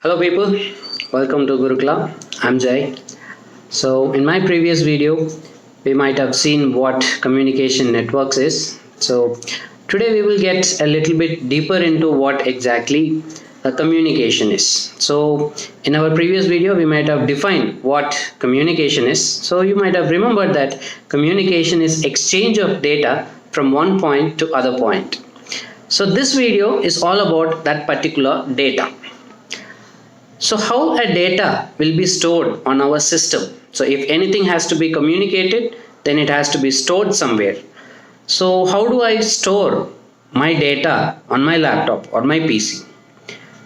Hello people, welcome to Gurukula. I'm Jay. So in my previous video, we might have seen what communication networks is. So today we will get a little bit deeper into what exactly a communication is. So in our previous video, we might have defined what communication is. So you might have remembered that communication is exchange of data from one point to other point. So this video is all about that particular data. So how a data will be stored on our system? So if anything has to be communicated, then it has to be stored somewhere. So how do I store my data on my laptop or my PC?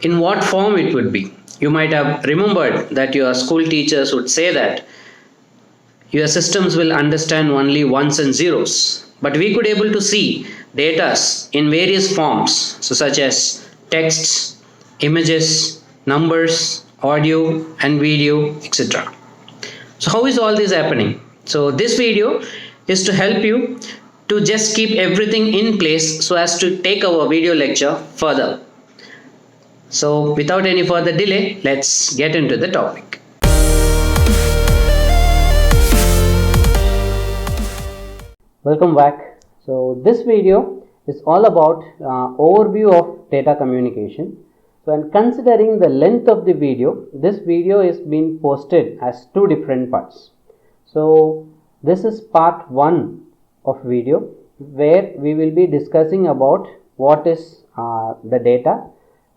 In what form it would be? You might have remembered that your school teachers would say that your systems will understand only ones and zeros. But we could able to see data in various forms, so such as texts, images, numbers, audio and video, etc. So how is all this happening? So this video is to help you to just keep everything in place so as to take our video lecture further. So without any further delay, let's get into the topic. Welcome back. So this video is all about overview of data communication. So, and considering the length of the video, this video is being posted as two different parts. So, this is part 1 of video where we will be discussing about what is the data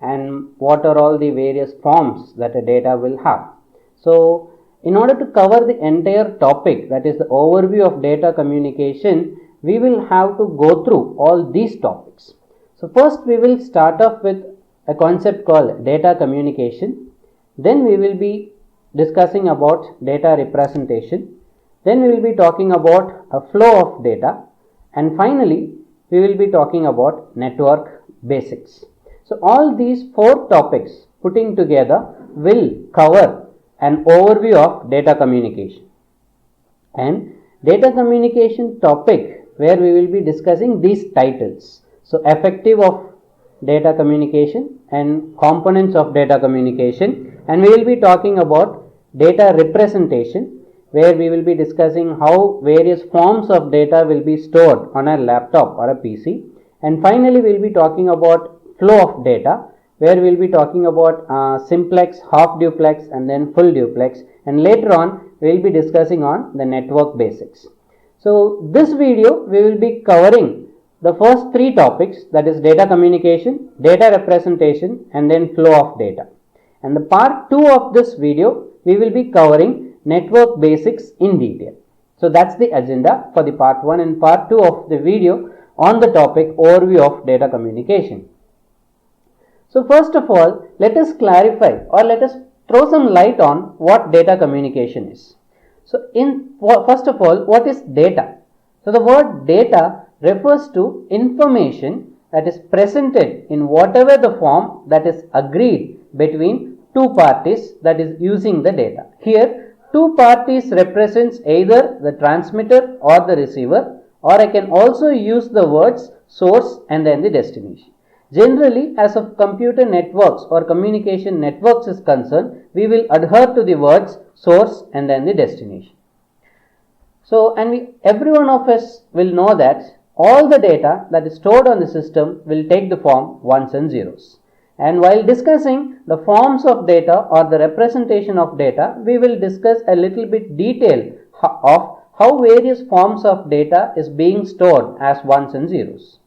and what are all the various forms that a data will have. So, in order to cover the entire topic, that is the overview of data communication, we will have to go through all these topics. So, first we will start off with a concept called data communication. Then we will be discussing about data representation. Then we will be talking about a flow of data. And finally, we will be talking about network basics. So all these 4 topics putting together will cover an overview of data communication. And data communication topic where we will be discussing these titles. So effective of data communication and components of data communication, and we will be talking about data representation where we will be discussing how various forms of data will be stored on a laptop or a PC, and finally we will be talking about flow of data where we will be talking about simplex, half duplex and then full duplex, and later on we will be discussing on the network basics. So this video we will be covering the first 3 topics, that is data communication, data representation and then flow of data. And the part 2 of this video, we will be covering network basics in detail. So that's the agenda for the part 1 and part 2 of the video on the topic overview of data communication. So first of all, let us clarify or let us throw some light on what data communication is. So first of all, what is data? So the word data refers to information that is presented in whatever the form that is agreed between 2 parties that is using the data. Here 2 parties represents either the transmitter or the receiver, or I can also use the words source and then the destination. Generally, as of computer networks or communication networks is concerned, we will adhere to the words source and then the destination. So, and every one of us will know that all the data that is stored on the system will take the form ones and zeros. And while discussing the forms of data or the representation of data, we will discuss a little bit detail of how various forms of data is being stored as ones and zeros.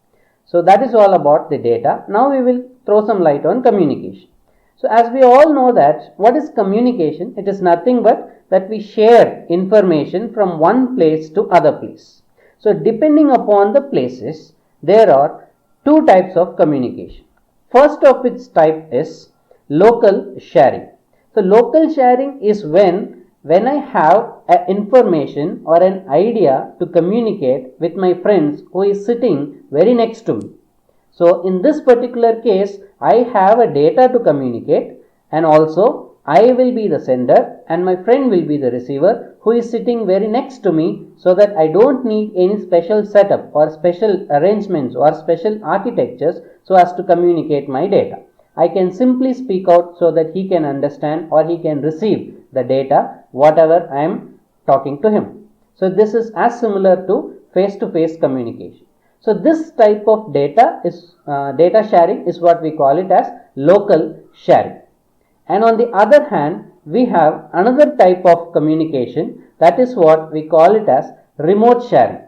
So that is all about the data. Now we will throw some light on communication. So as we all know that what is communication? It is nothing but that we share information from one place to other place. So depending upon the places, there are 2 types of communication. First of its type is local sharing. So local sharing is when I have an information or an idea to communicate with my friends who is sitting very next to me. So in this particular case, I have a data to communicate, and also I will be the sender and my friend will be the receiver who is sitting very next to me, so that I don't need any special setup or special arrangements or special architectures so as to communicate my data. I can simply speak out so that he can understand or he can receive the data, whatever I am talking to him. So this is as similar to face-to-face communication. So this type of data sharing is what we call it as local sharing. And on the other hand, we have another type of communication, that is what we call it as remote sharing.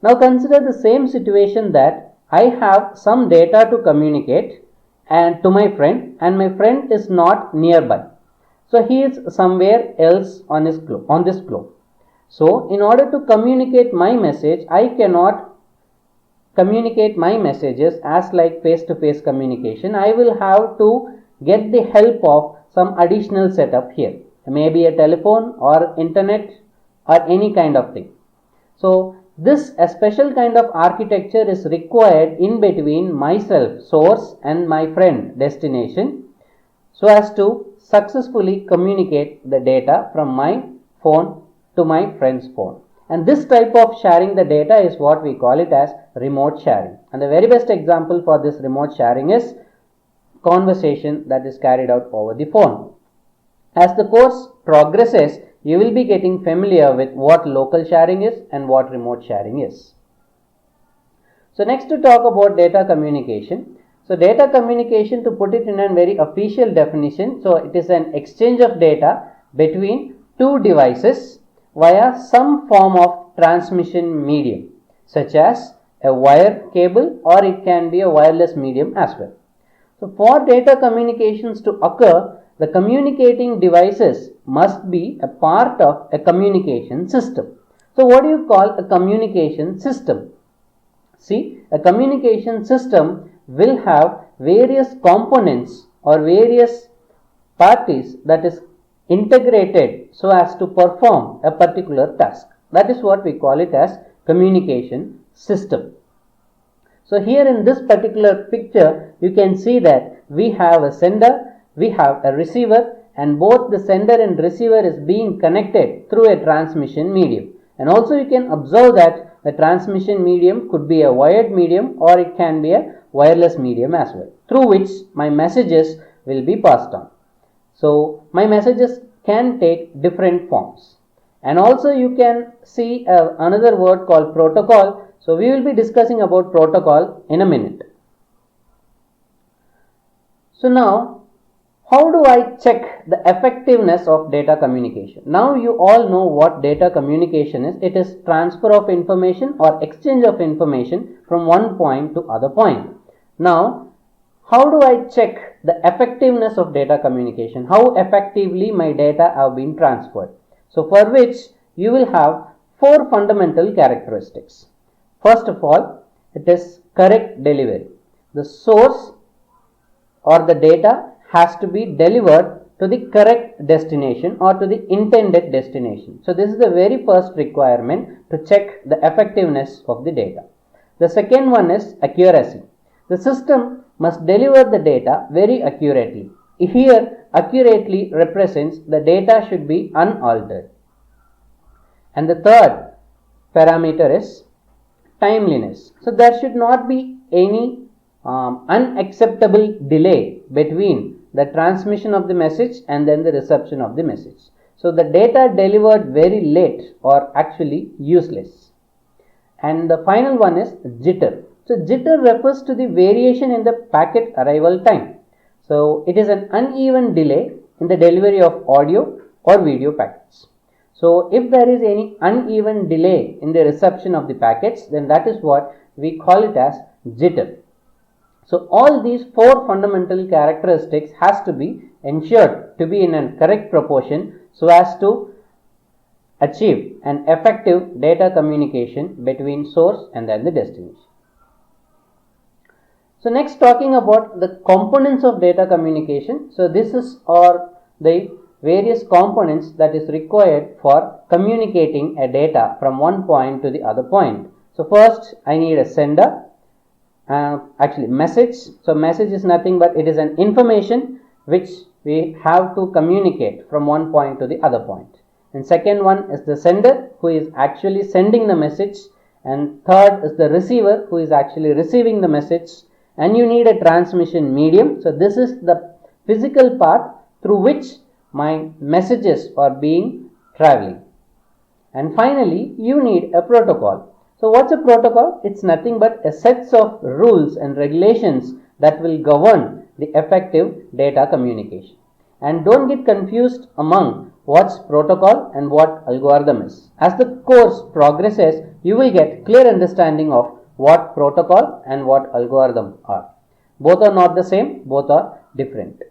Now consider the same situation that I have some data to communicate and to my friend, and my friend is not nearby. So he is somewhere else on this globe. So in order to communicate my message, I cannot communicate my messages as like face-to-face communication. I will have to get the help of some additional setup here, maybe a telephone or internet or any kind of thing. So a special kind of architecture is required in between myself, source, and my friend, destination, so as to successfully communicate the data from my phone to my friend's phone. And this type of sharing the data is what we call it as remote sharing. And the very best example for this remote sharing is conversation that is carried out over the phone. As the course progresses, you will be getting familiar with what local sharing is and what remote sharing is. So next to talk about data communication. So data communication, to put it in a very official definition, so it is an exchange of data between two devices via some form of transmission medium, such as a wire cable, or it can be a wireless medium as well. So for data communications to occur, the communicating devices must be a part of a communication system. So what do you call a communication system? See, a communication system will have various components or various parties that is integrated so as to perform a particular task. That is what we call it as communication system. So here in this particular picture, you can see that we have a sender, we have a receiver, and both the sender and receiver is being connected through a transmission medium. And also you can observe that the transmission medium could be a wired medium or it can be a wireless medium as well, through which my messages will be passed on. So my messages can take different forms. And also you can see another word called protocol. So we will be discussing about protocol in a minute. So now, how do I check the effectiveness of data communication? Now you all know what data communication is. It is transfer of information or exchange of information from one point to other point. Now, how do I check the effectiveness of data communication? How effectively my data have been transferred? So for which you will have four fundamental characteristics. First of all, it is correct delivery. The source or the data has to be delivered to the correct destination or to the intended destination. So this is the very first requirement to check the effectiveness of the data. The second one is accuracy. The system must deliver the data very accurately. Here, accurately represents the data should be unaltered. And the third parameter is timeliness. So there should not be any unacceptable delay between the transmission of the message and then the reception of the message. So the data delivered very late or actually useless. And the final one is jitter. So jitter refers to the variation in the packet arrival time. So it is an uneven delay in the delivery of audio or video packets. So if there is any uneven delay in the reception of the packets, then that is what we call it as jitter. So all these four fundamental characteristics has to be ensured to be in a correct proportion so as to achieve an effective data communication between source and then the destination. So next, talking about the components of data communication. So this is the various components that is required for communicating a data from one point to the other point. So first I need a sender, message. So message is nothing but it is an information which we have to communicate from one point to the other point. And second one is the sender, who is actually sending the message, and third is the receiver, who is actually receiving the message, and you need a transmission medium. So this is the physical path through which my messages are being traveling. And finally, you need a protocol. So what's a protocol? It's nothing but a set of rules and regulations that will govern the effective data communication. And don't get confused among what's protocol and what algorithm is. As the course progresses, you will get clear understanding of what protocol and what algorithm are. Both are not the same, both are different.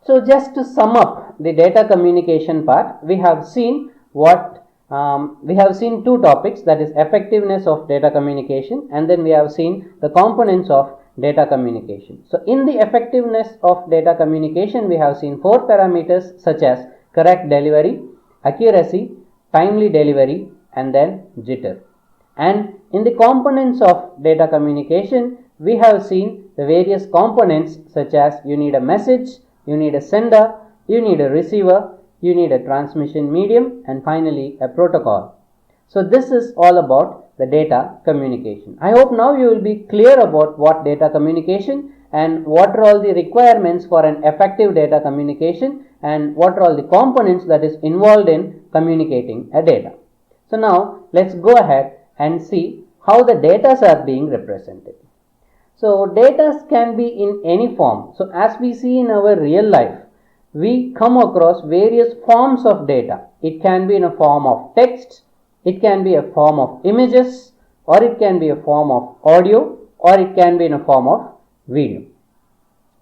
So just to sum up the data communication part, we have seen two topics, that is effectiveness of data communication, and then we have seen the components of data communication. So in the effectiveness of data communication, we have seen 4 parameters such as correct delivery, accuracy, timely delivery, and then jitter. And in the components of data communication, we have seen the various components such as you need a message, you need a sender, you need a receiver, you need a transmission medium, and finally a protocol. So this is all about the data communication. I hope now you will be clear about what data communication and what are all the requirements for an effective data communication and what are all the components that is involved in communicating a data. So now let's go ahead and see how the data are being represented. So data can be in any form. So as we see in our real life, we come across various forms of data. It can be in a form of text, it can be a form of images, or it can be a form of audio, or it can be in a form of video.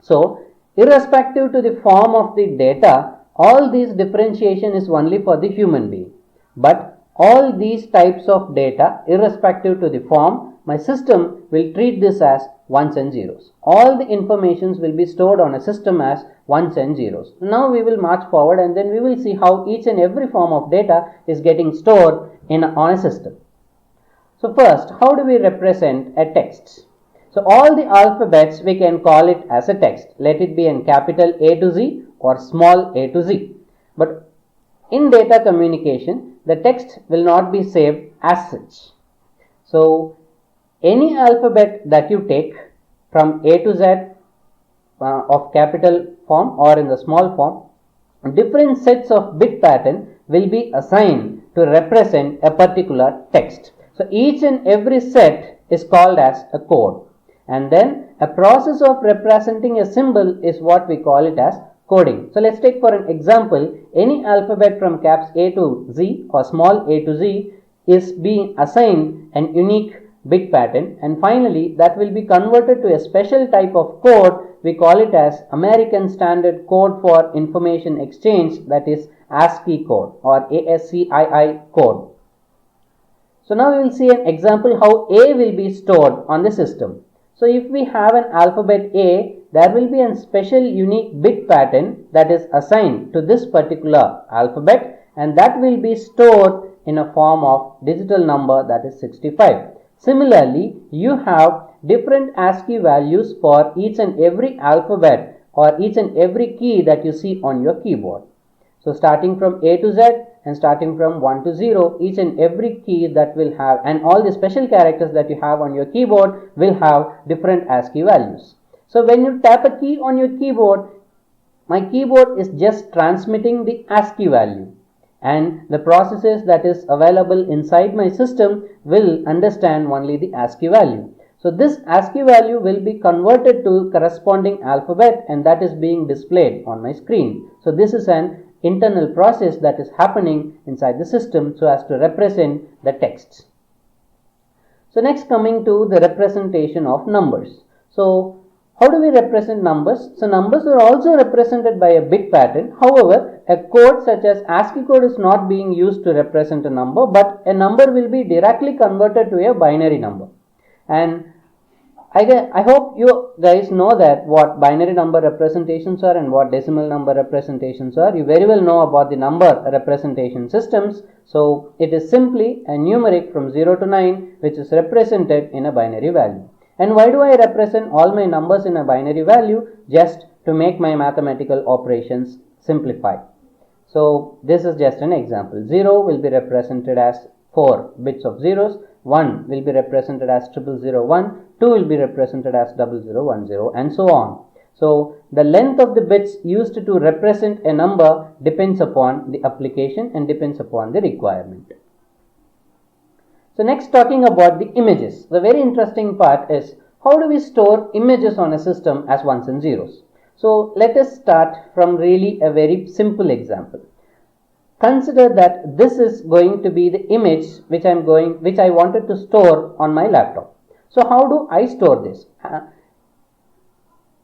So irrespective to the form of the data, all these differentiation is only for the human being. But all these types of data, irrespective to the form, my system will treat this as ones and zeros. All the informations will be stored on a system as ones and zeros. Now we will march forward and then we will see how each and every form of data is getting stored on a system. So first, how do we represent a text? So all the alphabets we can call it as a text. Let it be in capital A to Z or small a to Z. But in data communication, the text will not be saved as such. So any alphabet that you take from A to Z of capital form or in the small form, different sets of bit pattern will be assigned to represent a particular text. So each and every set is called as a code, and then a process of representing a symbol is what we call it as coding. So let's take for an example, any alphabet from caps A to Z or small a to Z is being assigned an unique bit pattern, and finally that will be converted to a special type of code. We call it as American Standard Code for Information Exchange, that is ASCII code or ASCII code. So now we will see an example how A will be stored on the system. So if we have an alphabet A, there will be a special unique bit pattern that is assigned to this particular alphabet, and that will be stored in a form of digital number, that is 65. Similarly, you have different ASCII values for each and every alphabet or each and every key that you see on your keyboard. So starting from A to Z and starting from 1 to 0, each and every key that will have, and all the special characters that you have on your keyboard will have different ASCII values. So when you tap a key on your keyboard, my keyboard is just transmitting the ASCII value, and the processes that is available inside my system will understand only the ASCII value. So this ASCII value will be converted to corresponding alphabet, and that is being displayed on my screen. So this is an internal process that is happening inside the system so as to represent the text. So next, coming to the representation of numbers. So how do we represent numbers? So numbers are also represented by a bit pattern. However, a code such as ASCII code is not being used to represent a number, but a number will be directly converted to a binary number. And I hope you guys know that what binary number representations are and what decimal number representations are. You very well know about the number representation systems. So it is simply a numeric from 0 to 9 which is represented in a binary value. And why do I represent all my numbers in a binary value? Just to make my mathematical operations simplified. So this is just an example. 0 will be represented as 4 bits of zeros, 1 will be represented as 0001, 2 will be represented as 0010, and so on. So the length of the bits used to represent a number depends upon the application and depends upon the requirement. So next, talking about the images. The very interesting part is, how do we store images on a system as ones and zeros? So let us start from really a very simple example. Consider that this is going to be the image which I wanted to store on my laptop. So how do I store this?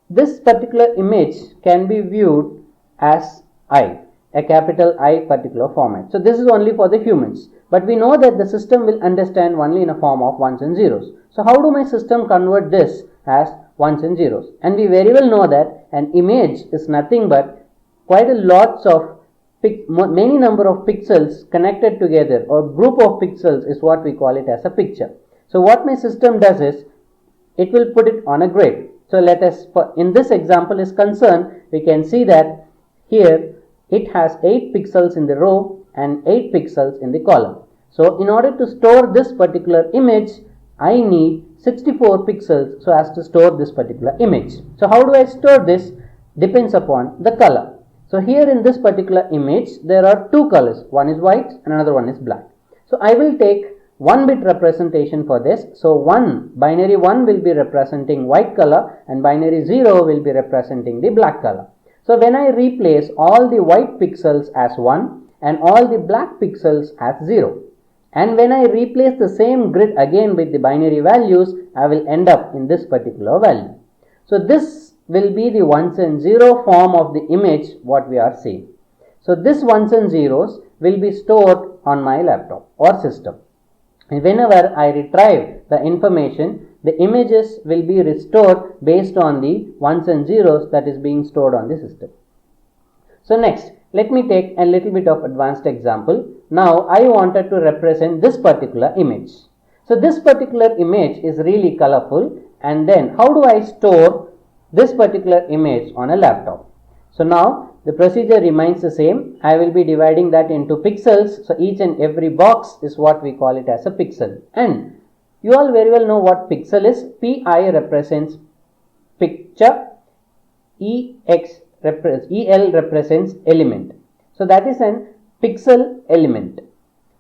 This particular image can be viewed as a capital I particular format. So this is only for the humans, but we know that the system will understand only in a form of ones and zeros. So how do my system convert this as ones and zeros? And we very well know that an image is nothing but quite a lots of many number of pixels connected together, or group of pixels is what we call it as a picture. So what my system does is, it will put it on a grid. So let us, in this example is concerned, we can see that here it has 8 pixels in the row and 8 pixels in the column. So in order to store this particular image, I need 64 pixels so as to store this particular image. So how do I store this? Depends upon the color. So here in this particular image, there are 2 colors. One is white and another one is black. So I will take 1-bit representation for this. So binary 1 will be representing white color and binary 0 will be representing the black color. So when I replace all the white pixels as 1 and all the black pixels as 0, and when I replace the same grid again with the binary values, I will end up in this particular value. So this will be the ones and zero form of the image what we are seeing. So this ones and zeros will be stored on my laptop or system. And whenever I retrieve the information, the images will be restored based on the ones and zeros that is being stored on the system. So next, let me take a little bit of advanced example. Now I wanted to represent this particular image. So this particular image is really colorful, and then how do I store this particular image on a laptop? So now the procedure remains the same. I will be dividing that into pixels. So each and every box is what we call it as a pixel. And you all very well know what pixel is. Pi represents picture, EL represents element. So that is an pixel element.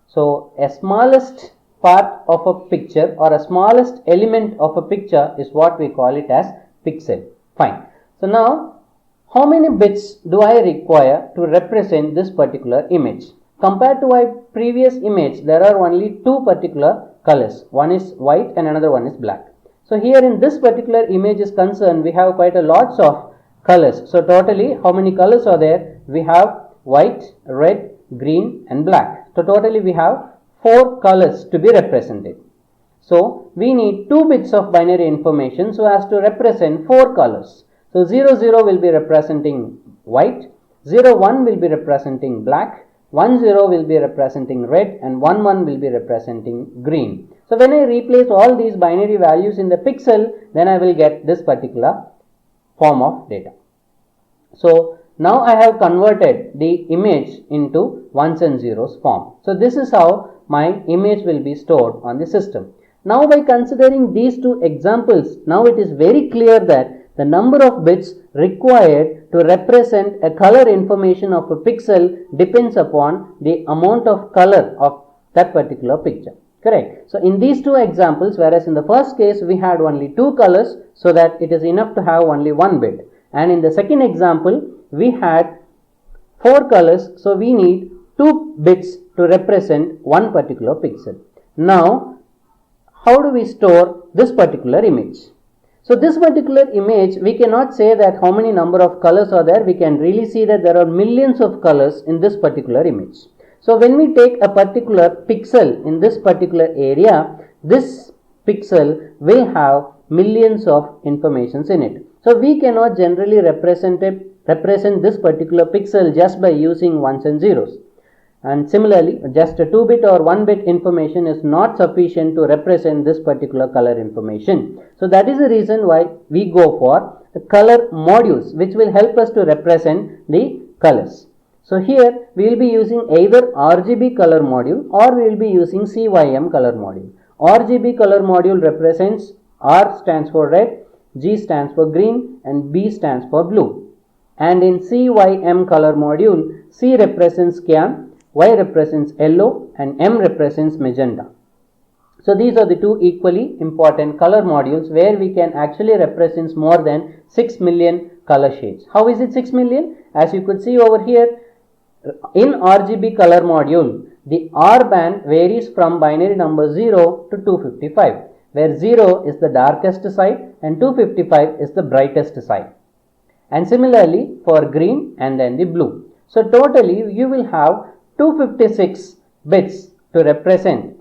So a smallest part of a picture or a smallest element of a picture is what we call it as pixel. Fine. So now, how many bits do I require to represent this particular image? Compared to my previous image, there are only 2 particular colors. One is white and another one is black. So here in this particular image is concerned, we have quite a lots of colors. So totally, how many colors are there? We have white, red, green and black. So totally we have 4 colors to be represented. So we need 2 bits of binary information so as to represent 4 colors. So 00 will be representing white, 01 will be representing black, 10 will be representing red, and 11 will be representing green. So when I replace all these binary values in the pixel, then I will get this particular form of data. So now I have converted the image into ones and zeros form. So this is how my image will be stored on the system. Now by considering these 2 examples, now it is very clear that the number of bits required to represent a color information of a pixel depends upon the amount of color of that particular picture. Correct. So in these 2 examples, whereas in the first case we had only 2 colors, so that it is enough to have only 1 bit. And in the second example, we had 4 colors, so we need 2 bits to represent one particular pixel. Now, how do we store this particular image? So this particular image, we cannot say that how many number of colors are there. We can really see that there are millions of colors in this particular image. So when we take a particular pixel in this particular area, this pixel will have millions of informations in it. So we cannot generally represent this particular pixel just by using ones and zeros. And similarly, just a 2-bit or 1-bit information is not sufficient to represent this particular color information. So that is the reason why we go for the color modules, which will help us to represent the colors. So here we will be using either RGB color module or we will be using CYM color module. RGB color module represents R stands for red, G stands for green, and B stands for blue. And in CYM color module, C represents cyan, Y represents yellow, and M represents magenta. So these are the two equally important color modules where we can actually represent more than 6 million color shades. How is it 6 million? As you could see over here, in RGB color module, the R band varies from binary number 0 to 255, where 0 is the darkest side and 255 is the brightest side. And similarly for green and then the blue. So totally you will have 256 bits to represent,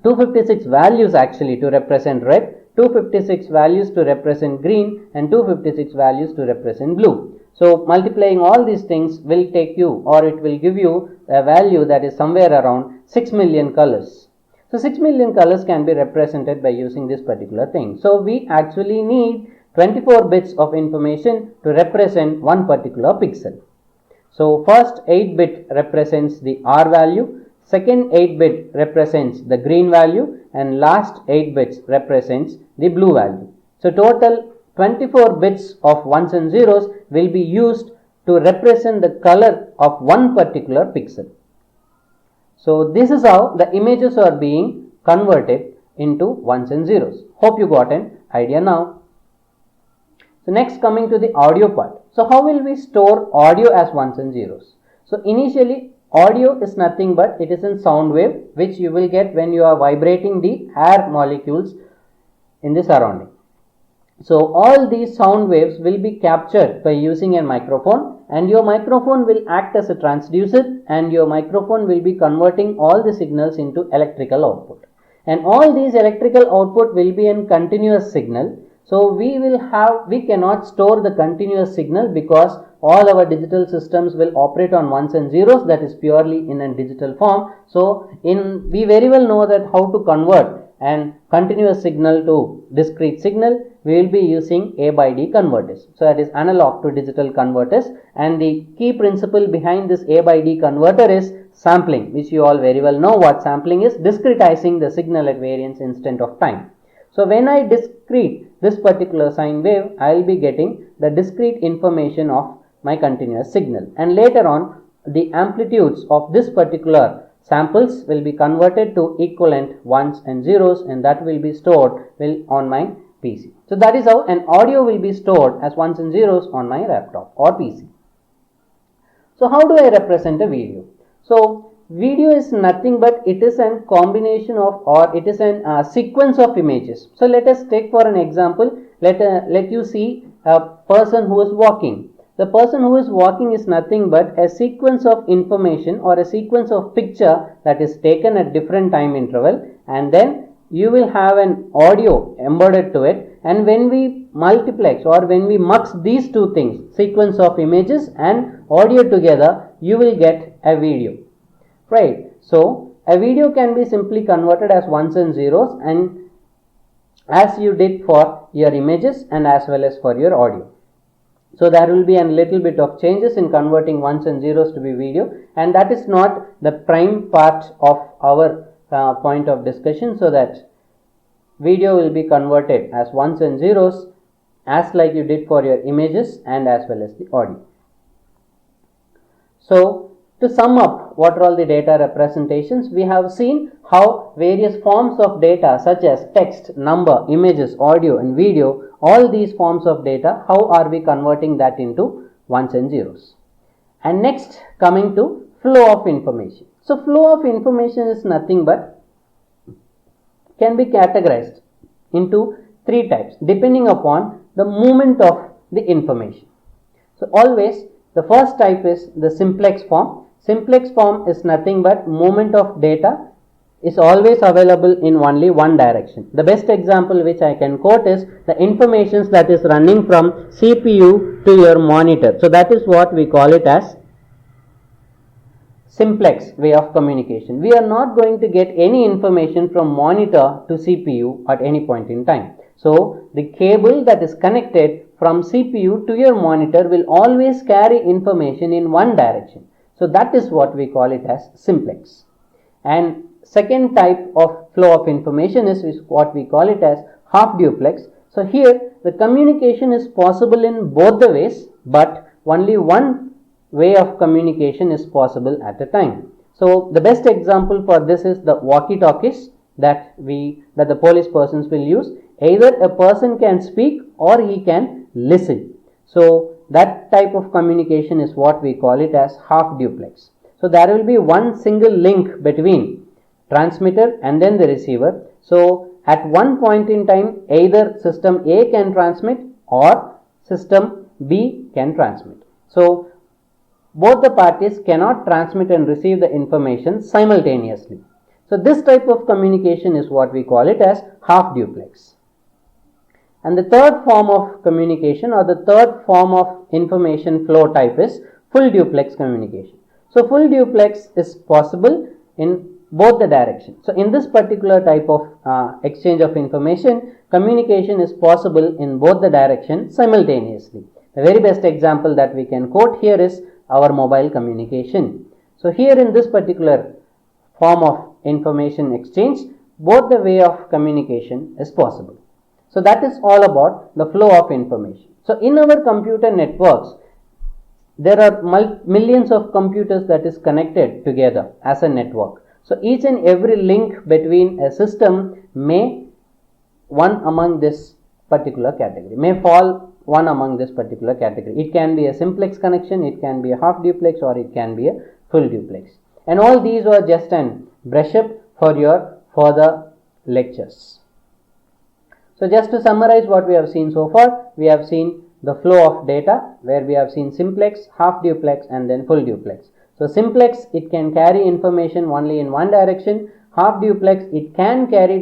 256 values actually to represent red, 256 values to represent green, and 256 values to represent blue. So multiplying all these things will take you, or it will give you a value that is somewhere around 6 million colors. So 6 million colors can be represented by using this particular thing. So we actually need 24 bits of information to represent one particular pixel. So first 8-bit represents the R value, second 8-bit represents the green value, and last 8 bits represents the blue value. So total 24 bits of ones and zeros will be used to represent the color of one particular pixel. So this is how the images are being converted into ones and zeros. Hope you got an idea now. So next, coming to the audio part. So how will we store audio as ones and zeros? So initially audio is nothing but it is in sound wave which you will get when you are vibrating the air molecules in the surrounding. So all these sound waves will be captured by using a microphone, and your microphone will act as a transducer, and your microphone will be converting all the signals into electrical output. And all these electrical output will be in continuous signal. So we cannot store the continuous signal because all our digital systems will operate on ones and zeros, that is purely in a digital form. So we very well know that how to convert and continuous signal to discrete signal. We will be using A by D converters. So that is analog to digital converters, and the key principle behind this A by D converter is sampling, which you all very well know what sampling is, discretizing the signal at variance instant of time. So when I discrete this particular sine wave, I will be getting the discrete information of my continuous signal, and later on the amplitudes of this particular samples will be converted to equivalent ones and zeros, and that will be stored on my PC. So that is how an audio will be stored as ones and zeros on my laptop or PC. So how do I represent a video? So video is nothing but it is a combination of, or it is a sequence of images. So let us take for an example, let you see a person who is walking. The person who is walking is nothing but a sequence of information or a sequence of picture that is taken at different time interval, and then you will have an audio embedded to it, and when we multiplex or when we mix these two things, sequence of images and audio together, you will get a video, right? So a video can be simply converted as ones and zeros, and as you did for your images and as well as for your audio. So there will be a little bit of changes in converting ones and zeros to be video, and that is not the prime part of our point of discussion. So that video will be converted as ones and zeros as like you did for your images and as well as the audio. So to sum up what are all the data representations, we have seen how various forms of data such as text, number, images, audio and video, all these forms of data, how are we converting that into ones and zeros. And next, coming to flow of information. So flow of information is nothing but can be categorized into three types depending upon the movement of the information. So always the first type is the simplex form. Simplex form is nothing but movement of data is always available in only one direction. The best example which I can quote is the information that is running from CPU to your monitor. So that is what we call it as simplex way of communication. We are not going to get any information from monitor to CPU at any point in time. So the cable that is connected from CPU to your monitor will always carry information in one direction. So that is what we call it as simplex. And second type of flow of information is what we call it as half duplex. So here the communication is possible in both the ways, but only one way of communication is possible at a time. So the best example for this is the walkie-talkies that the police persons will use. Either a person can speak or he can listen. So that type of communication is what we call it as half duplex. So there will be one single link between transmitter and then the receiver. So at one point in time, either system A can transmit or system B can transmit. So both the parties cannot transmit and receive the information simultaneously. So this type of communication is what we call it as half duplex. And the third form of communication or the third form of information flow type is full duplex communication. So full duplex is possible in both the directions. So in this particular type of exchange of information, communication is possible in both the directions simultaneously. The very best example that we can quote here is our mobile communication. So here in this particular form of information exchange, both the way of communication is possible. So that is all about the flow of information. So in our computer networks, there are millions of computers that is connected together as a network. So each and every link between a system may one among this particular category, may fall one among this particular category. It can be a simplex connection, it can be a half duplex, or it can be a full duplex. And all these are just an brush up for your further lectures. So just to summarize what we have seen so far, we have seen the flow of data where we have seen simplex, half duplex and then full duplex. So simplex, it can carry information only in one direction. Half duplex, it can carry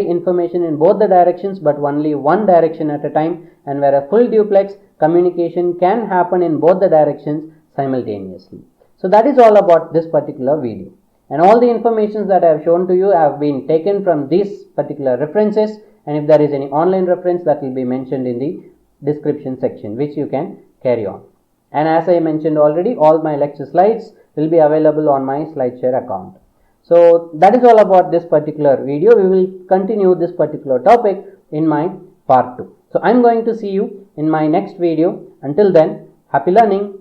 information in both the directions but only one direction at a time, and where a full duplex, communication can happen in both the directions simultaneously. So that is all about this particular video. And all the informations that I have shown to you have been taken from these particular references, and if there is any online reference, that will be mentioned in the description section, which you can carry on. And as I mentioned already, all my lecture slides will be available on my SlideShare account. So that is all about this particular video. We will continue this particular topic in my part 2. So I am going to see you in my next video. Until then, happy learning.